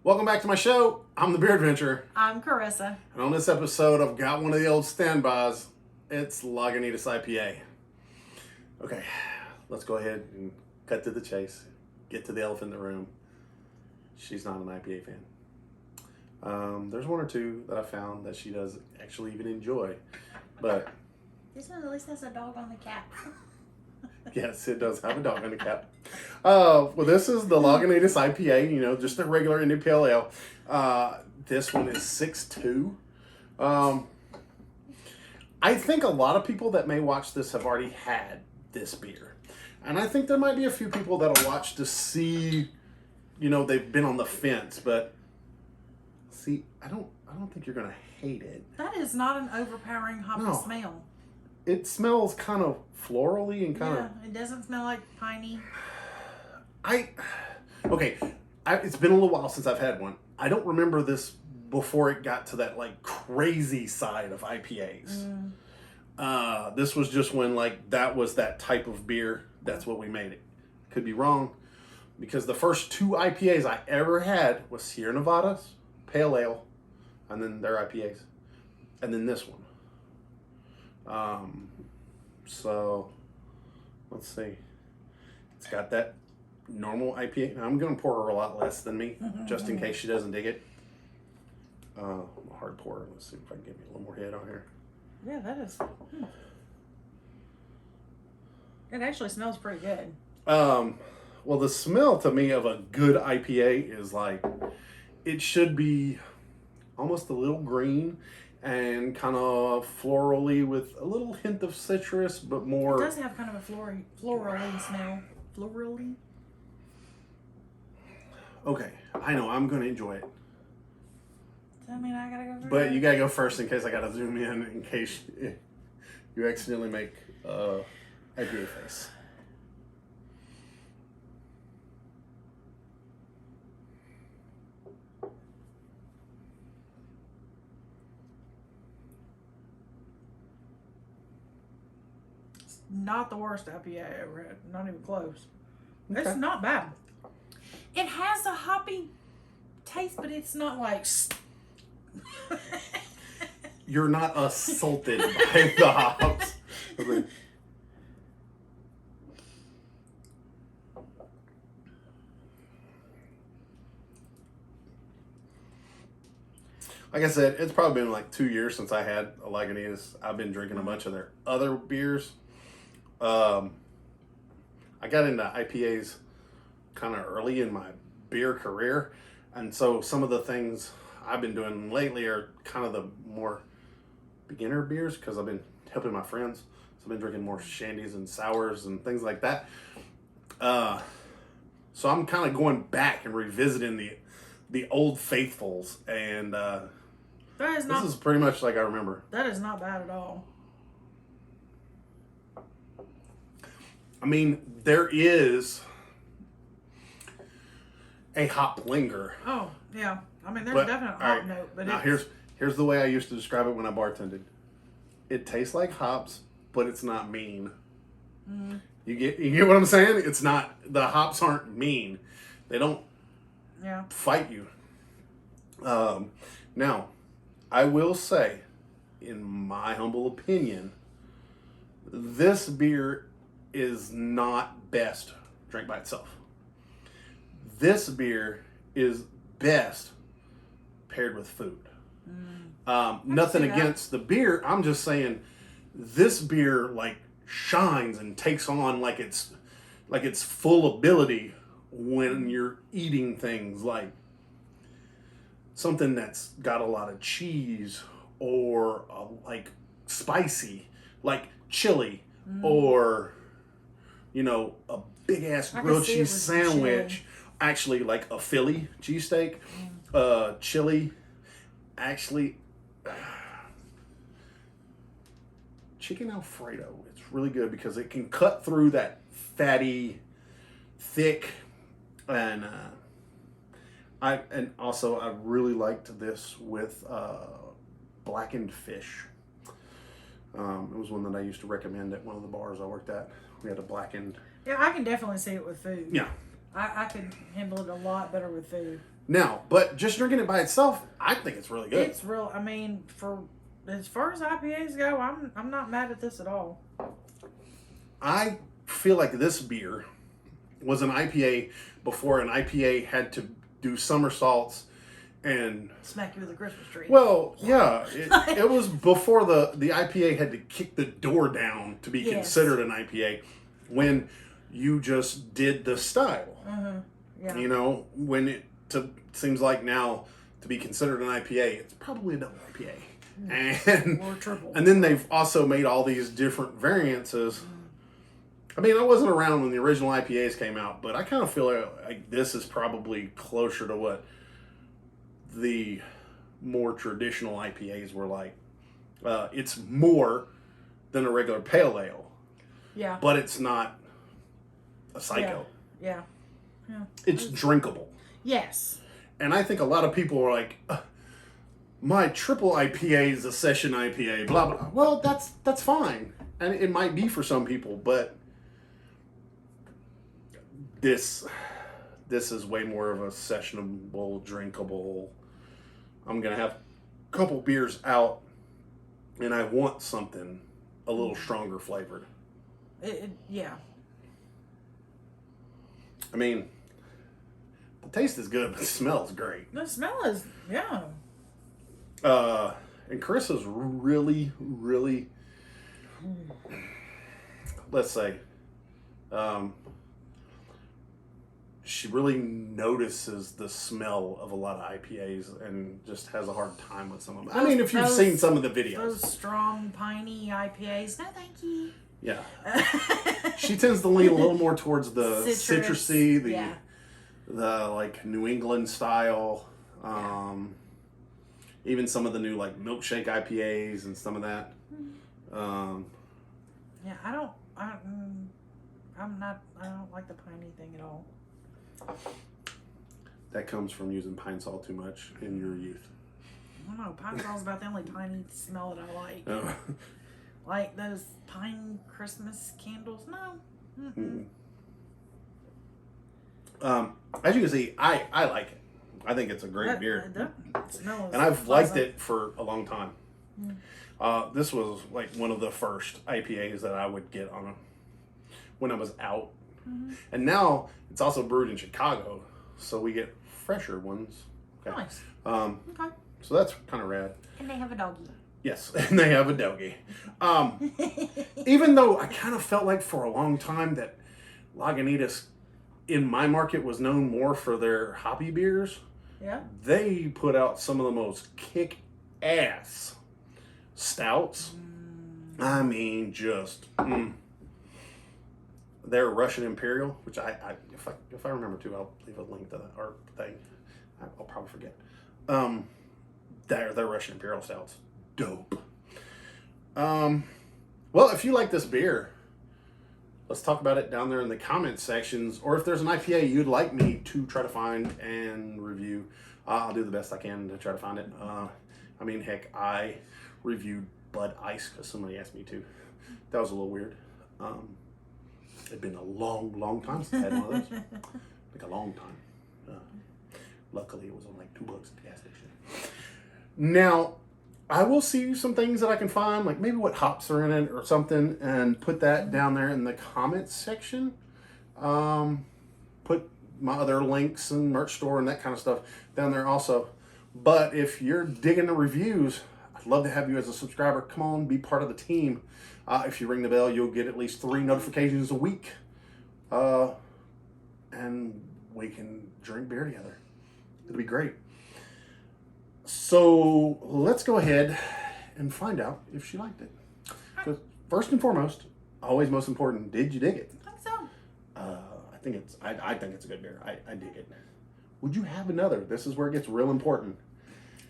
Welcome back to my show. I'm the Beer Adventurer. I'm Carissa. And on this episode, I've got one of the old standbys. It's Lagunitas IPA. Okay, let's go ahead and cut to the chase. Get to the elephant in the room. She's not an IPA fan. There's one or two that I found that she does actually even enjoy. But This one at least has a dog on the cap. yes, it does have a dog on the cap. Well, this is the Lagunitas IPA, just a regular India Pale Ale. This one is 6.2. I think a lot of people that may watch this have already had this beer. And I think there might be a few people that'll watch to see, they've been on the fence. But, see, I don't think you're going to hate it. That is not an overpowering hoppy smell. It smells kind of florally and kind of... Yeah, it doesn't smell like piney. It's been a little while since I've had one. I don't remember this before it got to that crazy side of IPAs. This was just when that was that type of beer. That's what we made it. Could be wrong, because the first two IPAs I ever had was Sierra Nevada's Pale Ale, and then their IPAs, and then this one. So let's see. It's got that normal IPA. Now, I'm going to pour her a lot less than me, just in case she doesn't dig it. I'm a hard pourer. Let's see if I can get me a little more head on here. Yeah, that is. It actually smells pretty good. Well, the smell to me of a good IPA is it should be almost a little green and kind of florally with a little hint of citrus, but more... It does have kind of a florally smell. Florally? Okay, I know, I'm going to enjoy it. Does that mean I gotta go first? But you gotta go first in case I gotta zoom in case you accidentally make IPA face. Not the worst IPA I ever had. Not even close. Okay. It's not bad. It has a hoppy taste, but it's not like... You're not assaulted by the hops. Like I said, it's probably been 2 years since I had a Lagunitas. I've been drinking a bunch of their other beers. I got into IPAs kind of early in my beer career, and so some of the things I've been doing lately are kind of the more beginner beers because I've been helping my friends. So I've been drinking more shandies and sours and things like that. So I'm kind of going back and revisiting the old faithfuls, and this is pretty much like I remember. That is not bad at all. I mean, there is a hop linger. Oh, yeah. I mean, there's a definite hop note, but now here's the way I used to describe it when I bartended. It tastes like hops, but it's not mean. You get what I'm saying? It's not, the hops aren't mean. They don't fight you. Now, I will say, in my humble opinion, this beer is not best drank by itself. This beer is best paired with food. Nothing against the beer. I'm just saying this beer shines and takes on it's full ability when you're eating things like something that's got a lot of cheese or spicy, like chili, or a big ass grilled cheese sandwich. Actually, like a Philly cheesesteak, chili. Actually, chicken Alfredo. It's really good because it can cut through that fatty, thick, and I really liked this with blackened fish. It was one that I used to recommend at one of the bars I worked at. We had a blackened. Yeah, I can definitely see it with food. Yeah. I could handle it a lot better with food. Now, but just drinking it by itself, I think it's really good. It's real. I mean, for as far as IPAs go, I'm not mad at this at all. I feel like this beer was an IPA before an IPA had to do somersaults and smack you with a Christmas tree. Well, yeah, it was before the IPA had to kick the door down to be considered an IPA when you just did the style. Yeah. You know, when it seems like now to be considered an IPA, it's probably a double IPA. And, or triple. And then they've also made all these different variances. I mean, I wasn't around when the original IPAs came out, but I kind of feel like this is probably closer to what the more traditional IPAs were like. It's more than a regular pale ale. Yeah. But it's not a psycho. Yeah. It's drinkable. Yes. And I think a lot of people are like, my triple IPA is a session IPA, blah, blah. Well, that's fine. And it might be for some people, but this is way more of a sessionable, drinkable. I'm going to have a couple beers out, and I want something a little stronger flavored. Yeah. I mean, the taste is good, but the smell is great. The smell is, yeah. And Chris is really, really, let's say, she really notices the smell of a lot of IPAs and just has a hard time with some of them. I mean, if you've seen some of the videos. Those strong, piney IPAs, no thank you. Yeah. She tends to lean a little more towards the citrusy, the like New England style. Even some of the new like milkshake IPAs and some of that. Yeah, I don't like the piney thing at all. That comes from using pine sol too much in your youth. I don't know. Pine sol's about the only piney smell that I like. Oh. Like those pine Christmas candles. No. Mm-mm. As you can see, I like it. I think it's a great beer. And I've liked it for a long time. This was like one of the first IPAs that I would get on when I was out. And now it's also brewed in Chicago, so we get fresher ones. Okay. Nice. Okay. So that's kind of rad. And they have a doggy. Yes, and they have a doggy. Even though I kind of felt like for a long time that Lagunitas in my market was known more for their hoppy beers. Yeah. They put out some of the most kick-ass stouts. I mean, just their Russian Imperial, which if I remember to, I'll leave a link to that or thing. I'll probably forget. Their Russian Imperial stouts, dope. Well, if you like this beer, let's talk about it down there in the comments sections. Or if there's an IPA you'd like me to try to find and review, I'll do the best I can to try to find it. I mean, heck, I reviewed Bud Ice because somebody asked me to. That was a little weird. It'd been a long time since I had one of those. Like a long time. Luckily, it was on like $2 at the gas station. Now, I will see some things that I can find, like maybe what hops are in it or something, and put that down there in the comments section. Put my other links and merch store and that kind of stuff down there also. But if you're digging the reviews, I'd love to have you as a subscriber. Come on, be part of the team. If you ring the bell, you'll get at least 3 notifications a week. And we can drink beer together. It'll be great. So let's go ahead and find out if she liked it. So first and foremost, always most important, did you dig it? I think so. I think it's a good beer. I dig it. Would you have another? This is where it gets real important.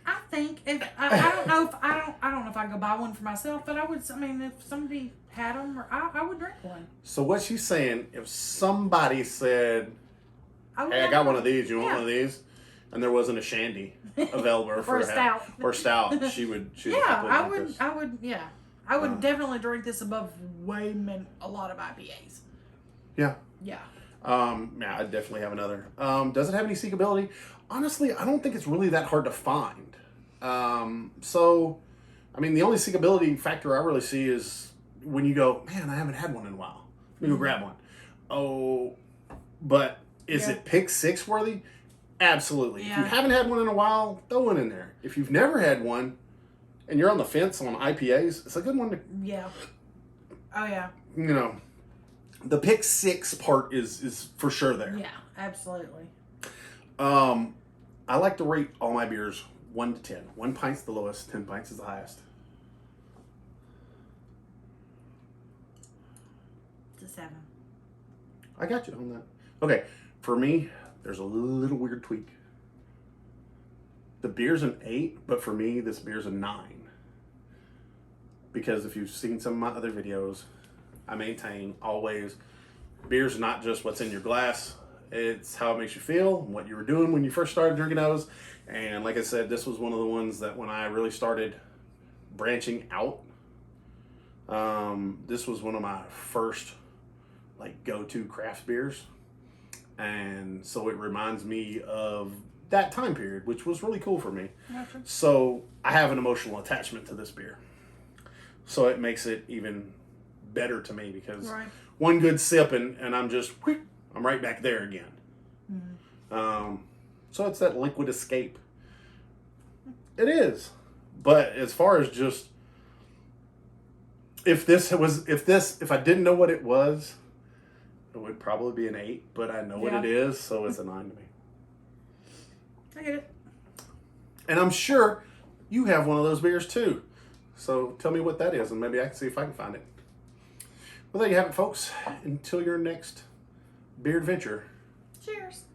I think if I don't know if I go buy one for myself, but I would. I mean, if somebody had them, or I would drink one. So what she's saying, if somebody said, "Hey, I got one of these. You want one of these?" and there wasn't a shandy available for a stout or stout, she would. I would. Yeah, I would definitely drink this above a lot of IPAs. Yeah. Yeah. Yeah, I definitely have another. Does it have any seekability? Honestly, I don't think it's really that hard to find. So, I mean, the only seekability factor I really see is when you go, man, I haven't had one in a while. Let me go grab one. Oh, but is it pick six worthy? Absolutely. Yeah. If you haven't had one in a while, throw one in there. If you've never had one and you're on the fence on IPAs, it's a good one to. Yeah. Oh, yeah. You know, the pick six part is for sure there. Yeah, absolutely. I like to rate all my beers 1 to 10. 1 pint's the lowest, 10 pints is the highest. It's a 7. I got you on that. Okay, for me, there's a little weird tweak. The beer's an 8, but for me, this beer's a 9. Because if you've seen some of my other videos, I maintain always beer's not just what's in your glass, it's how it makes you feel, what you were doing when you first started drinking those. And like I said, this was one of the ones that when I really started branching out, this was one of my first like go-to craft beers. And so it reminds me of that time period, which was really cool for me. Gotcha. So I have an emotional attachment to this beer. So it makes it even better to me because one good sip and I'm just, I'm right back there again. Mm-hmm. So it's that liquid escape. It is. But as far as just, if I didn't know what it was, it would probably be an 8, but I know what it is, so it's a 9 to me. I get it. And I'm sure you have one of those beers too. So tell me what that is, and maybe I can see if I can find it. Well, there you have it, folks. Until your next beer adventure. Cheers.